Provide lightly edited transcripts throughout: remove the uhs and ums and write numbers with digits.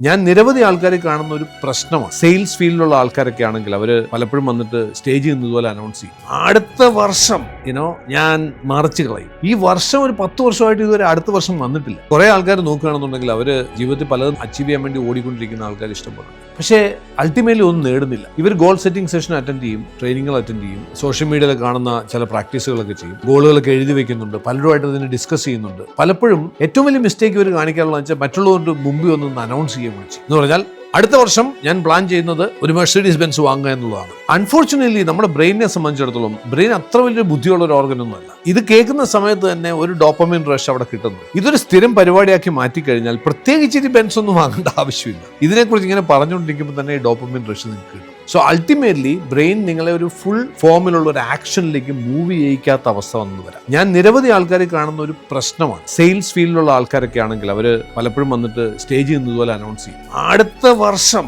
ഞാൻ നിരവധി ആൾക്കാരെ കാണുന്ന ഒരു പ്രശ്നമാണ്. സെയിൽസ് ഫീൽഡിലുള്ള ആൾക്കാരൊക്കെ ആണെങ്കിൽ അവർ പലപ്പോഴും വന്നിട്ട് സ്റ്റേജിൽ നിന്നതുപോലെ അനൗൺസ് ചെയ്യും, അടുത്ത വർഷം ഞാൻ മറിച്ച് കളയും. ഈ വർഷം ഒരു 10 വർഷമായിട്ട് ഇതുവരെ അടുത്ത വർഷം വന്നിട്ടില്ല. കുറെ ആൾക്കാർ നോക്കുകയാണെന്നുണ്ടെങ്കിൽ അവർ ജീവിതത്തിൽ പലതും അച്ചീവ് ചെയ്യാൻ വേണ്ടി ഓടിക്കൊണ്ടിരിക്കുന്ന ആൾക്കാർ ഇഷ്ടപ്പെടുന്നു. പക്ഷേ അൾട്ടിമേറ്റ്ലി ഒന്നും നേടുന്നില്ല. ഇവർ ഗോൾ സെറ്റിംഗ് സെഷൻ അറ്റൻഡ് ചെയ്യും, ട്രെയിനിങ്ങൾ അറ്റൻഡ് ചെയ്യും, സോഷ്യൽ മീഡിയയിൽ കാണുന്ന ചില പ്രാക്ടീസുകളൊക്കെ ചെയ്യും, ഗോളുകളൊക്കെ എഴുതി വെക്കുന്നുണ്ട്, പലരുമായിട്ട് അതിനെ ഡിസ്കസ് ചെയ്യുന്നുണ്ട്. പലപ്പോഴും ഏറ്റവും വലിയ മിസ്റ്റേക്ക് ഇവർ കാണിക്കാനുള്ളതെന്ന് വെച്ചാൽ മറ്റുള്ളവരുടെ മുമ്പിൽ ഒന്ന് അനൗൺസ് ചെയ്യാൻ വിളിച്ചു എന്ന് പറഞ്ഞാൽ അടുത്ത വർഷം ഞാൻ പ്ലാൻ ചെയ്യുന്നത് ഒരു മെഴ്സീഡീസ് ബെൻസ് വാങ്ങുക എന്നുള്ളതാണ്. അൺഫോർച്ചുനേറ്റ്ലി നമ്മുടെ ബ്രെയിനിനെ സംബന്ധിച്ചിടത്തോളം ബ്രെയിൻ അത്ര വലിയ ബുദ്ധിയുള്ള ഒരു ഓർഗൻ ഒന്നുമല്ല. ഇത് കേൾക്കുന്ന സമയത്ത് തന്നെ ഒരു ഡോപ്പമിൻ റഷ് അവിടെ കിട്ടുന്നു. ഇതൊരു സ്ഥിരം പരിപാടിയാക്കി മാറ്റിക്കഴിഞ്ഞാൽ പ്രത്യേകിച്ച് ഇത് ബെൻസ് ഒന്നും വാങ്ങേണ്ട ആവശ്യമില്ല. ഇതിനെക്കുറിച്ച് ഇങ്ങനെ പറഞ്ഞുകൊണ്ടിരിക്കുമ്പോൾ തന്നെ ഈ ഡോപ്പമിൻ റഷ് നിങ്ങൾക്ക് കിട്ടും. സോ അൾട്ടിമേറ്റ്ലി ബ്രെയിൻ നിങ്ങളെ ഒരു ഫുൾ ഫോമിലുള്ള ഒരു ആക്ഷനിലേക്ക് മൂവ് ചെയ്യിക്കാത്ത അവസ്ഥ വന്നു വരാം. ഞാൻ നിരവധി ആൾക്കാരെ കാണുന്ന ഒരു പ്രശ്നമാണ്. സെയിൽസ് ഫീൽഡിലുള്ള ആൾക്കാരൊക്കെ ആണെങ്കിൽ അവർ പലപ്പോഴും വന്നിട്ട് സ്റ്റേജിൽ നിന്നതുപോലെ അനൗൺസ് ചെയ്യും, അടുത്ത വർഷം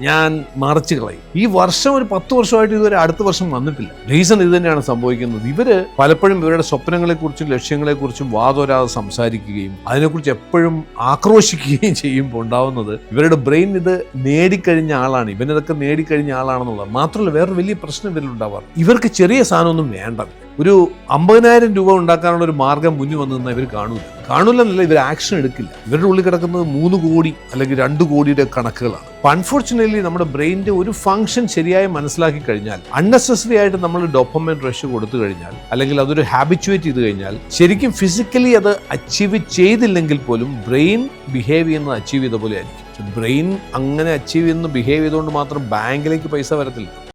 ഞാൻ മറിച്ച് കളയും. ഈ വർഷം ഒരു 10 വർഷമായിട്ട് ഇതുവരെ അടുത്ത വർഷം വന്നിട്ടില്ല. റീസൺ ഇത് തന്നെയാണ് സംഭവിക്കുന്നത്. ഇവര് പലപ്പോഴും ഇവരുടെ സ്വപ്നങ്ങളെക്കുറിച്ചും ലക്ഷ്യങ്ങളെക്കുറിച്ചും വാതോരാതെ സംസാരിക്കുകയും അതിനെക്കുറിച്ച് എപ്പോഴും ആക്രോശിക്കുകയും ചെയ്യുമ്പോൾ ഉണ്ടാവുന്നത് ഇവരുടെ ബ്രെയിൻ ഇത് നേടിക്കഴിഞ്ഞ ആളാണ്, ഇവനിതൊക്കെ നേടിക്കഴിഞ്ഞ ആളാണെന്നുള്ളത്. മാത്രമല്ല വേറൊരു വലിയ പ്രശ്നം ഇവരിലുണ്ടാവാറ്, ഇവർക്ക് ചെറിയ സാധനമൊന്നും വേണ്ട. ഒരു 50,000 രൂപ ഉണ്ടാക്കാനുള്ള ഒരു മാർഗം മുന്നിൽ വന്നു നിന്നാൽ ഇവർ കാണൂലെന്നല്ല, ഇവർ ആക്ഷൻ എടുക്കില്ല. ഇവരുടെ ഉള്ളിൽ കിടക്കുന്നത് 3 കോടി അല്ലെങ്കിൽ 2 കോടിയുടെ കണക്കുകളാണ്. അൺഫോർച്ചുനേറ്റ്ലി നമ്മുടെ ബ്രെയിനിന്റെ ഒരു ഫംഗ്ഷൻ ശരിയായി മനസ്സിലാക്കി കഴിഞ്ഞാൽ, അൺനെസസറി ആയിട്ട് നമ്മൾ ഡോപ്പമൈൻ റഷ് കൊടുത്തു കഴിഞ്ഞാൽ അല്ലെങ്കിൽ അതൊരു ഹാബിച്വേറ്റ് ചെയ്ത് കഴിഞ്ഞാൽ ശരിക്കും ഫിസിക്കലി അത് അച്ചീവ് ചെയ്തില്ലെങ്കിൽ പോലും ബ്രെയിൻ ബിഹേവ് ചെയ്യുന്നത് അച്ചീവ് ചെയ്ത പോലെ ആയിരിക്കും. ബ്രെയിൻ അങ്ങനെ അച്ചീവ് ചെയ്യുന്ന ബിഹേവ് ചെയ്തുകൊണ്ട് മാത്രം ബാങ്കിലേക്ക് പൈസ വരത്തില്ല.